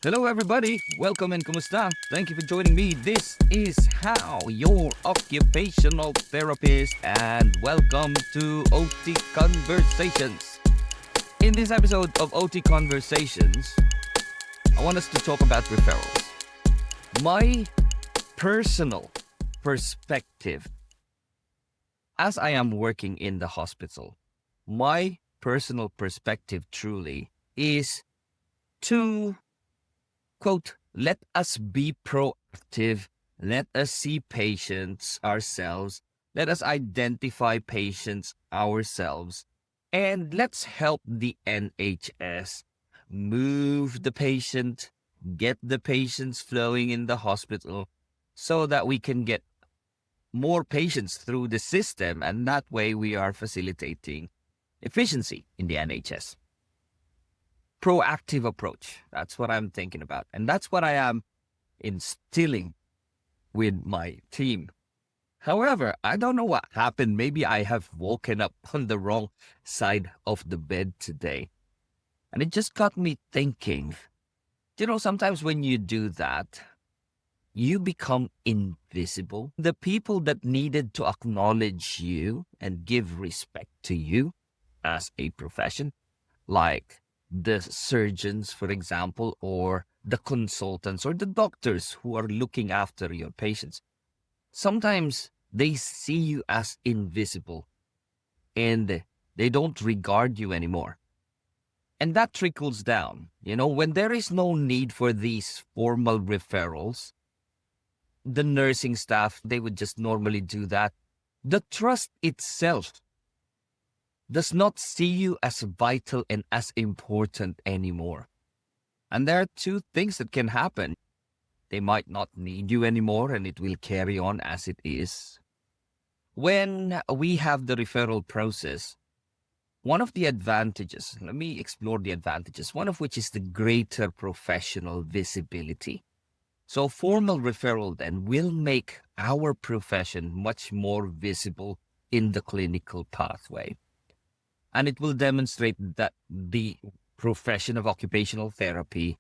Hello everybody, welcome and kumusta? Thank you for joining me. This is How, your occupational therapist, and welcome to OT Conversations. In this episode of OT Conversations, I want us to talk about referrals. My personal perspective, as I am working in the hospital, my personal perspective truly is to quote, let us be proactive. Let us see patients ourselves. Let us identify patients ourselves. And let's help the NHS move the patient, get the patients flowing in the hospital so that we can get more patients through the system. And that way we are facilitating efficiency in the NHS. Proactive approach. That's what I'm thinking about. And that's what I am instilling with my team. However, I don't know what happened. Maybe I have woken up on the wrong side of the bed today. And it just got me thinking, sometimes when you do that, you become invisible. The people that needed to acknowledge you and give respect to you as a profession, like the surgeons, for example, or the consultants or the doctors who are looking after your patients. Sometimes they see you as invisible and they don't regard you anymore. And that trickles down. When there is no need for these formal referrals, the nursing staff, they would just normally do that. The trust itself does not see you as vital and as important anymore. And there are two things that can happen. They might not need you anymore and it will carry on as it is. When we have the referral process, one of the advantages, let me explore the advantages, one of which is the greater professional visibility. So formal referral then will make our profession much more visible in the clinical pathway. And it will demonstrate that the profession of occupational therapy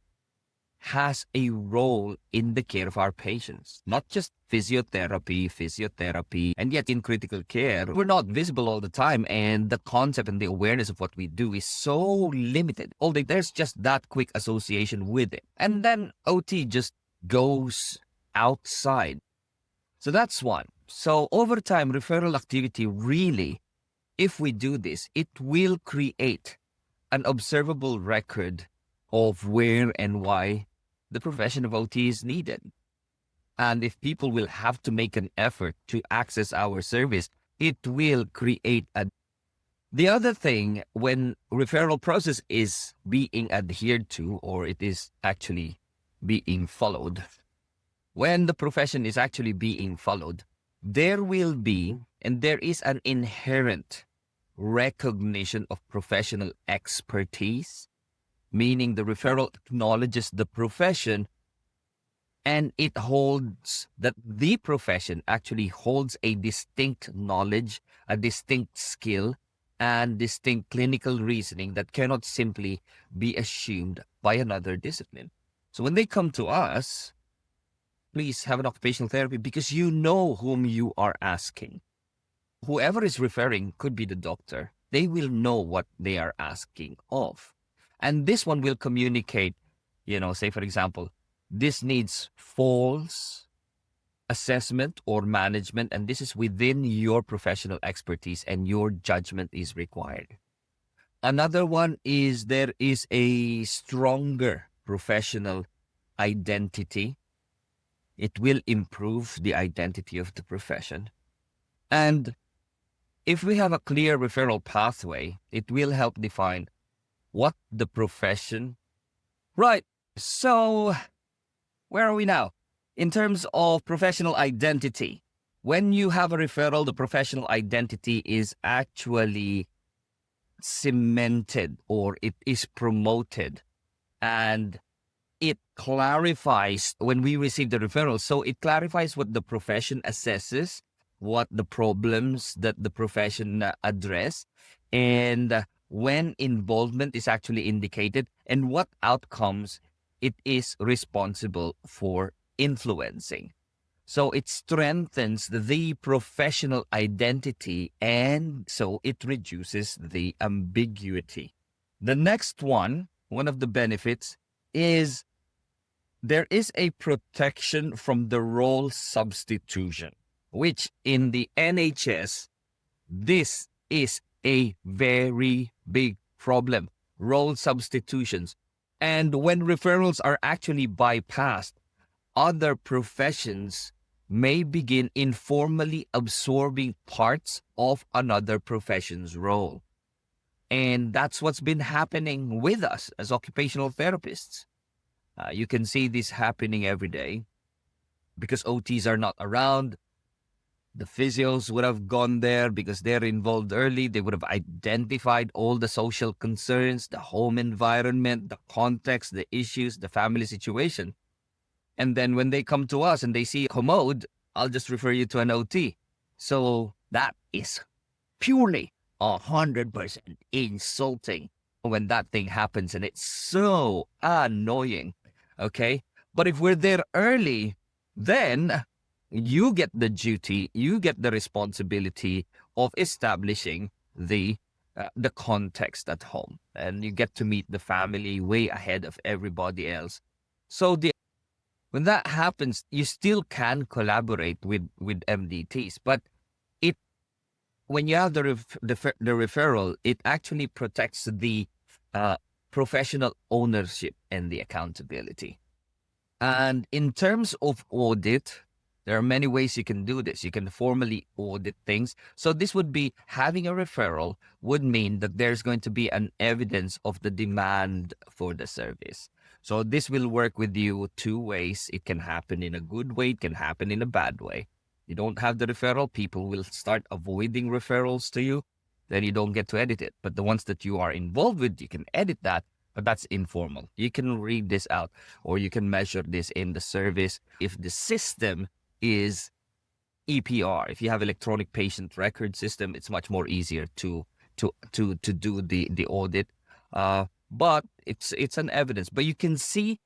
has a role in the care of our patients, not just physiotherapy, and yet in critical care, we're not visible all the time, and the concept and the awareness of what we do is so limited. Although there's just that quick association with it. And then OT just goes outside. So that's one. So over time, referral activity really, if we do this, it will create an observable record of where and why the profession of OT is needed. And if people will have to make an effort to access our service, it will create a... The other thing, when referral process is being adhered to, or it is actually being followed, when the profession is actually being followed, there will be, and there is an inherent recognition of professional expertise, meaning the referral acknowledges the profession and it holds that the profession actually holds a distinct knowledge, a distinct skill, and distinct clinical reasoning that cannot simply be assumed by another discipline. So when they come to us, please have an occupational therapy because you know whom you are asking. Whoever is referring could be the doctor. They will know what they are asking of. And this one will communicate, say for example, this needs false assessment or management, and this is within your professional expertise and your judgment is required. Another one is there is a stronger professional identity. It will improve the identity of the profession. And if we have a clear referral pathway, it will help define what the profession... Right, so where are we now? In terms of professional identity, when you have a referral, the professional identity is actually cemented or it is promoted, and it clarifies when we receive the referral. So it clarifies what the profession assesses, what the problems that the profession address, and when involvement is actually indicated, and what outcomes it is responsible for influencing. So it strengthens the professional identity, and so it reduces the ambiguity. The next one of the benefits is there is a protection from the role substitution, which in the NHS, this is a very big problem. Role substitutions. And when referrals are actually bypassed, other professions may begin informally absorbing parts of another profession's role. And that's what's been happening with us as occupational therapists. You can see this happening every day because OTs are not around. The physios would have gone there because they're involved early. They would have identified all the social concerns, the home environment, the context, the issues, the family situation. And then when they come to us and they see commode, I'll just refer you to an OT. So that is purely 100% insulting when that thing happens, and it's so annoying. Okay. But if we're there early, then you get the duty, you get the responsibility of establishing the context at home, and you get to meet the family way ahead of everybody else. So when that happens, you still can collaborate with MDTs, but it when you have the referral, it actually protects the professional ownership and the accountability. And in terms of audit, there are many ways you can do this. You can formally audit things. So this would be having a referral would mean that there's going to be an evidence of the demand for the service. So this will work with you two ways. It can happen in a good way. It can happen in a bad way. You don't have the referral, people will start avoiding referrals to you. Then you don't get to edit it. But the ones that you are involved with, you can edit that. But that's informal. You can read this out, or you can measure this in the service. If the system is EPR, if you have electronic patient record system, it's much more easier to do the audit. But it's an evidence. But you can see,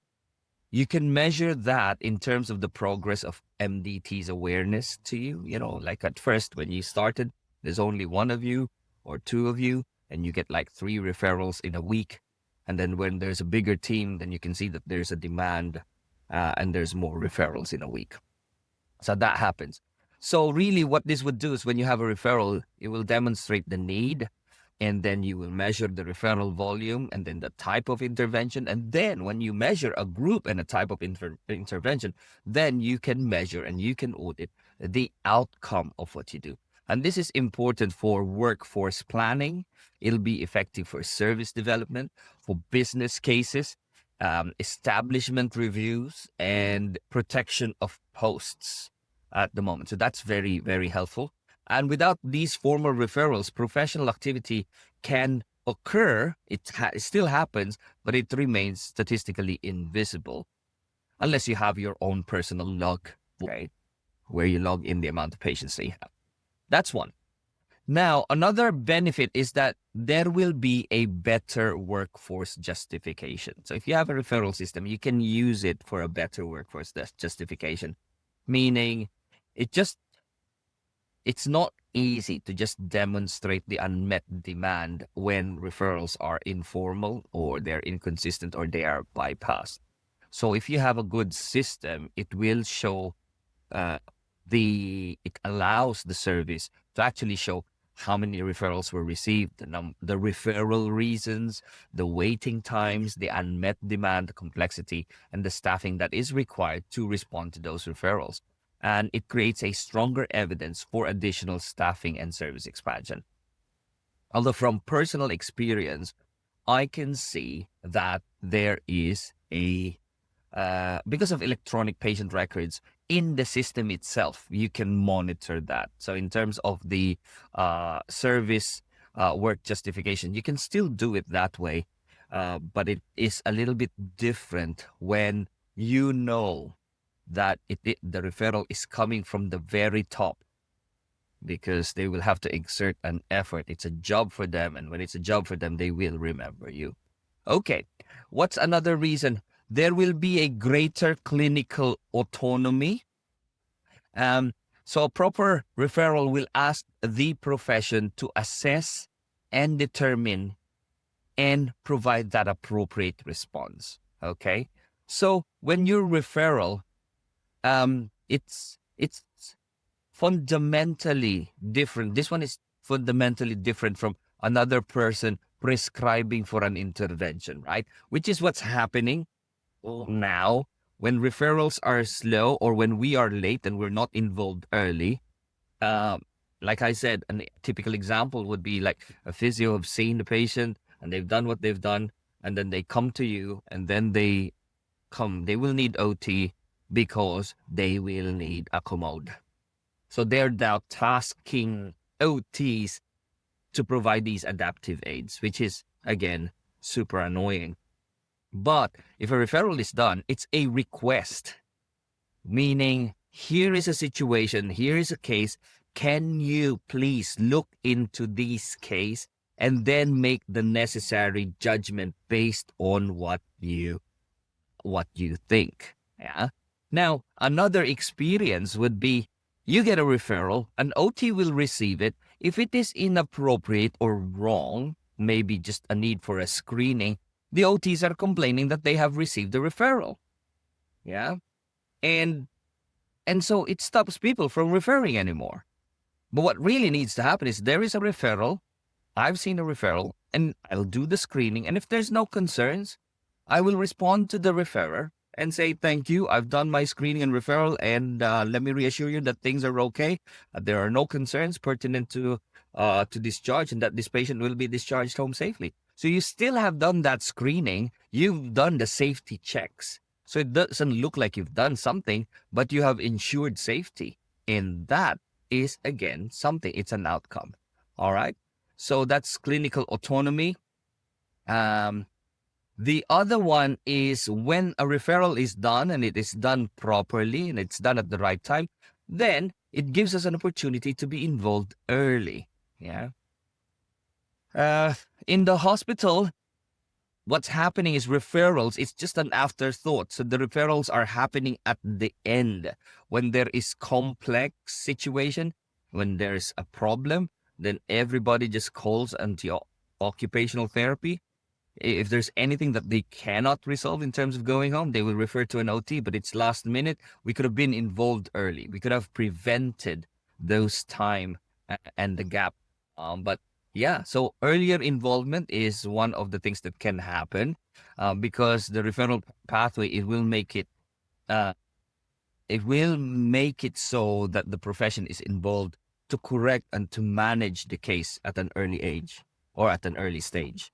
you can measure that in terms of the progress of MDT's awareness to you. You know, like at first when you started, there's only one of you or two of you, and you get like 3 referrals in a week. And then when there's a bigger team, then you can see that there's a demand and there's more referrals in a week. So that happens. So really what this would do is when you have a referral, it will demonstrate the need, and then you will measure the referral volume and then the type of intervention. And then when you measure a group and a type of intervention, then you can measure and you can audit the outcome of what you do. And this is important for workforce planning. It'll be effective for service development, for business cases, establishment reviews, and protection of posts at the moment. So that's very, very helpful. And without these formal referrals, professional activity can occur. It still happens, but it remains statistically invisible unless you have your own personal log, right, where you log in the amount of patients that you have. That's one. Now, another benefit is that there will be a better workforce justification. So if you have a referral system, you can use it for a better workforce justification, meaning it's not easy to just demonstrate the unmet demand when referrals are informal or they're inconsistent or they are bypassed. So if you have a good system, it will show it allows the service to actually show how many referrals were received, the referral reasons, the waiting times, the unmet demand, the complexity, and the staffing that is required to respond to those referrals. And it creates a stronger evidence for additional staffing and service expansion. Although from personal experience, I can see that there is because of electronic patient records in the system itself, you can monitor that. So in terms of the service work justification, you can still do it that way, but it is a little bit different when you know that the referral is coming from the very top, because they will have to exert an effort. It's a job for them, and when it's a job for them, they will remember you. Okay, what's another reason there will be a greater clinical autonomy. So a proper referral will ask the profession to assess and determine and provide that appropriate response. Okay. So when your referral, it's fundamentally different. This one is fundamentally different from another person prescribing for an intervention, right? Which is what's happening now when referrals are slow or when we are late and we're not involved early. Like I said, a typical example would be like a physio have seen the patient and they've done what they've done, and then they come to you, and then they will need OT because they will need a commode. So they're now tasking OTs to provide these adaptive aids, which is, again, super annoying. But if a referral is done, it's a request, meaning here is a situation, here is a case. Can you please look into this case and then make the necessary judgment based on what you think? Yeah. Now, another experience would be you get a referral, an OT will receive it. If it is inappropriate or wrong, maybe just a need for a screening, the OTs are complaining that they have received a referral. Yeah. And so it stops people from referring anymore. But what really needs to happen is there is a referral. I've seen a referral, and I'll do the screening. And if there's no concerns, I will respond to the referrer and say, thank you, I've done my screening and referral, and let me reassure you that things are okay. There are no concerns pertinent to discharge, and that this patient will be discharged home safely. So you still have done that screening. You've done the safety checks. So it doesn't look like you've done something, but you have ensured safety. And that is, again, something. It's an outcome. All right? So that's clinical autonomy. The other one is when a referral is done and it is done properly and it's done at the right time, then it gives us an opportunity to be involved early. Yeah. In the hospital, what's happening is referrals. It's just an afterthought. So the referrals are happening at the end when there is complex situation, when there's a problem, then everybody just calls into occupational therapy. If there's anything that they cannot resolve in terms of going home, they will refer to an OT, but it's last minute. We could have been involved early. We could have prevented those time and the gap. But yeah, so earlier involvement is one of the things that can happen because the referral pathway, it will make it so that the profession is involved to correct and to manage the case at an early age or at an early stage.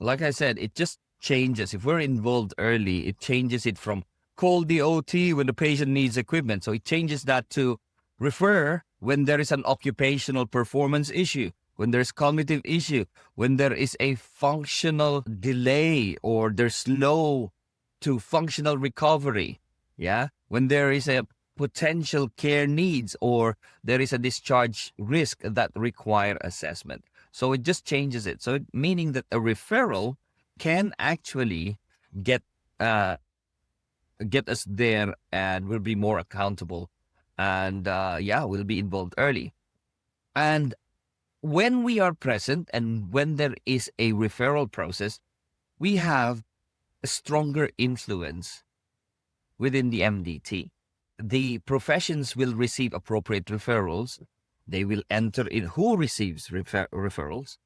Like I said, it just changes. If we're involved early, it changes it from call the OT when the patient needs equipment. So it changes that to refer when there is an occupational performance issue, when there's cognitive issue, when there is a functional delay or there's slow to functional recovery. Yeah. When there is a potential care needs or there is a discharge risk that require assessment. So it just changes it. So meaning that a referral can actually get us there and we'll be more accountable and we'll be involved early. And when we are present and when there is a referral process, we have a stronger influence within the MDT. The professions will receive appropriate referrals. They will enter in who receives referrals.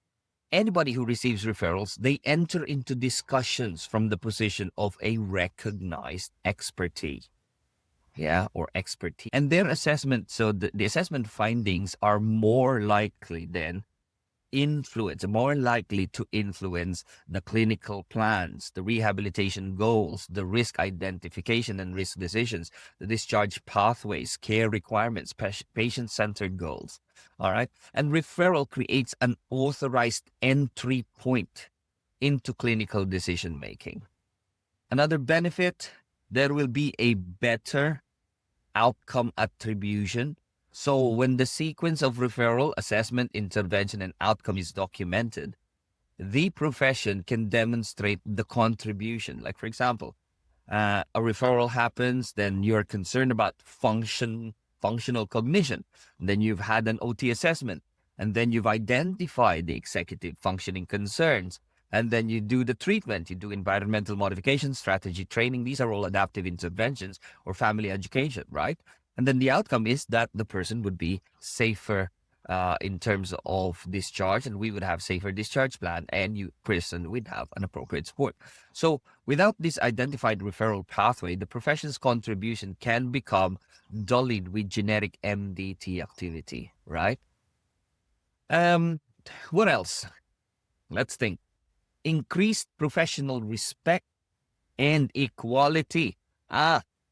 Anybody who receives referrals, they enter into discussions from the position of a recognized expertise. Yeah, or expertise. And their assessment, so the assessment findings are more likely to influence the clinical plans, the rehabilitation goals, the risk identification and risk decisions, the discharge pathways, care requirements, patient-centered goals. All right. And referral creates an authorized entry point into clinical decision-making. Another benefit, there will be a better outcome attribution. So when the sequence of referral, assessment, intervention, and outcome is documented, the profession can demonstrate the contribution. Like, for example, A referral happens, then you're concerned about functional cognition. Then you've had an OT assessment, and then you've identified the executive functioning concerns. And then you do the treatment, you do environmental modification, strategy training. These are all adaptive interventions or family education, right? And then the outcome is that the person would be safer in terms of discharge, and we would have safer discharge plan, and you person would have an appropriate support. So without this identified referral pathway, the profession's contribution can become dullied with generic MDT activity, right? Um, what else? Let's think. Increased professional respect and equality.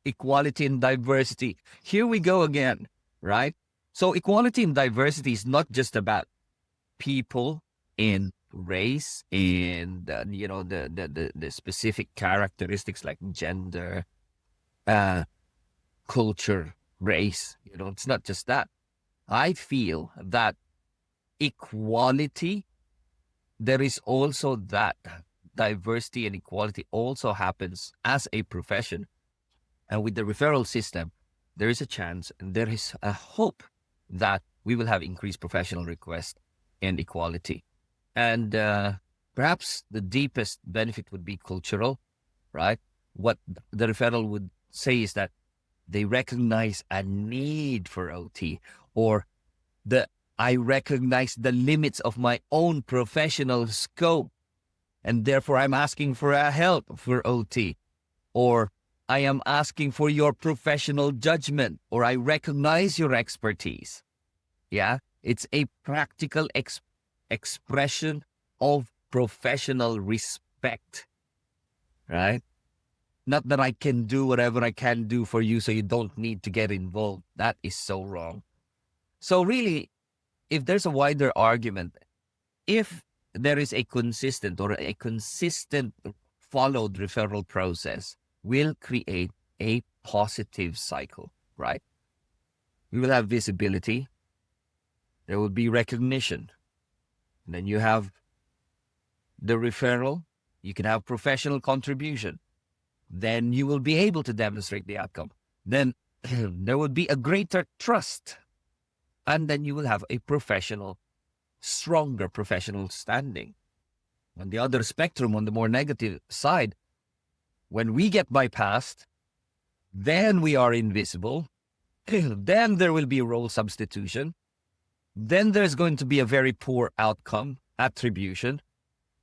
Equality and diversity. Here we go again, right? So equality and diversity is not just about people in race and the specific characteristics like gender, uh, culture, race. It's not just that. I feel that equality, there is also that diversity and equality also happens as a profession. And with the referral system, there is a chance and there is a hope that we will have increased professional request and equality. And perhaps the deepest benefit would be cultural, right? What the referral would say is that they recognize a need for OT, or I recognize the limits of my own professional scope, and therefore I'm asking for a help for OT, or I am asking for your professional judgment, or I recognize your expertise. Yeah, it's a practical expression of professional respect, right? Not that I can do whatever I can do for you so you don't need to get involved. That is so wrong. So really, if there's a wider argument, if there is a consistent followed referral process, will create a positive cycle, right? We will have visibility. There will be recognition. And then you have the referral. You can have professional contribution. Then you will be able to demonstrate the outcome. Then there will be a greater trust. And then you will have a stronger professional standing. On the other spectrum, on the more negative side, when we get bypassed, then we are invisible. Then there will be role substitution. Then there's going to be a very poor outcome attribution.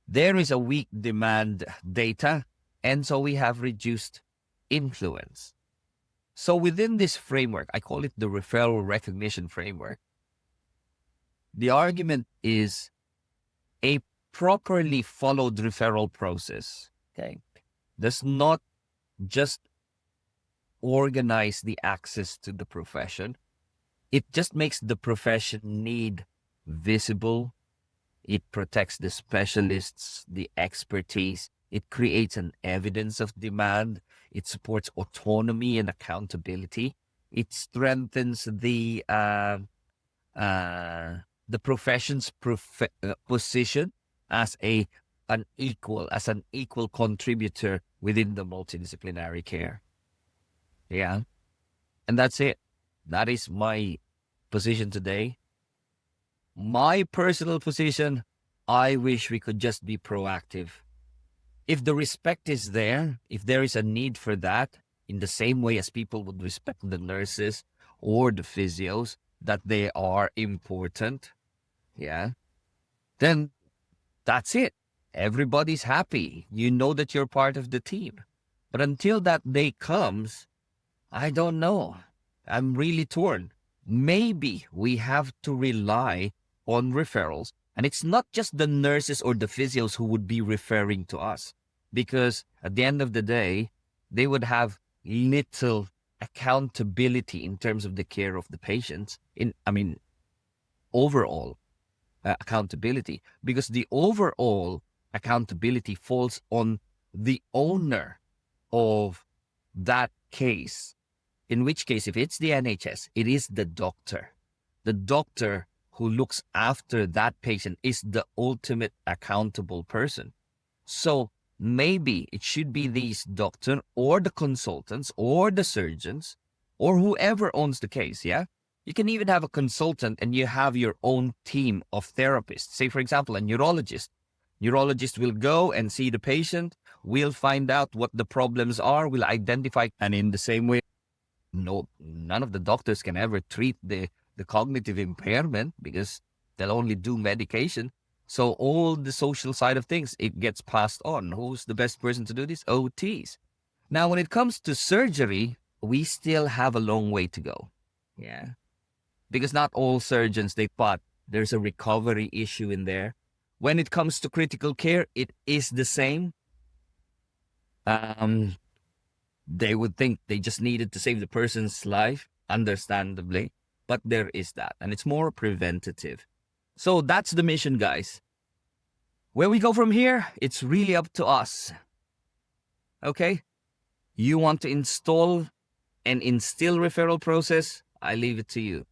There is a weak demand data. And so we have reduced influence. So within this framework, I call it the referral recognition framework. The argument is a properly followed referral process, okay, does not just organize the access to the profession. It just makes the profession need visible. It protects the specialists, the expertise. It creates an evidence of demand. It supports autonomy and accountability. It strengthens the profession's position as an equal contributor within the multidisciplinary care. Yeah, and that's it. That is my position today. My personal position, I wish we could just be proactive. If the respect is there, if there is a need for that, in the same way as people would respect the nurses or the physios, that they are important, yeah, then that's it. Everybody's happy. You know that you're part of the team. But until that day comes, I don't know. I'm really torn. Maybe we have to rely on referrals. And it's not just the nurses or the physios who would be referring to us. Because at the end of the day, they would have little accountability in terms of the care of the patients. Overall accountability. Because the overall accountability falls on the owner of that case. In which case, if it's the NHS, it is the doctor. The doctor who looks after that patient is the ultimate accountable person. So maybe it should be these doctor or the consultants or the surgeons or whoever owns the case, yeah? You can even have a consultant and you have your own team of therapists. Say, for example, a neurologist. Neurologist will go and see the patient, will find out what the problems are, will identify, and in the same way, no, none of the doctors can ever treat the cognitive impairment because they'll only do medication. So all the social side of things, it gets passed on. Who's the best person to do this? OTs. Now, when it comes to surgery, we still have a long way to go. Yeah. Because not all surgeons, they thought there's a recovery issue in there. When it comes to critical care, it is the same. They would think they just needed to save the person's life, understandably. But there is that, and it's more preventative. So that's the mission, guys. Where we go from here, it's really up to us. Okay? You want to install and instill referral process? I leave it to you.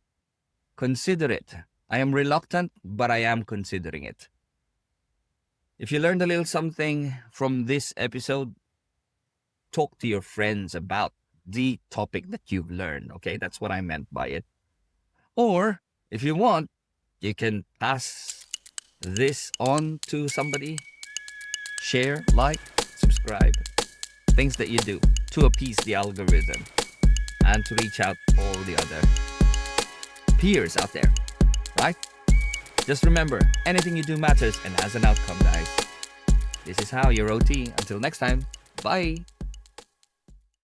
Consider it. I am reluctant, but I am considering it. If you learned a little something from this episode, talk to your friends about the topic that you've learned. Okay, that's what I meant by it. Or if you want, you can pass this on to somebody. Share, like, subscribe. Things that you do to appease the algorithm and to reach out all the other peers out there, right? Just remember, anything you do matters and has an outcome, guys. This is how you're OT. Until next time, bye.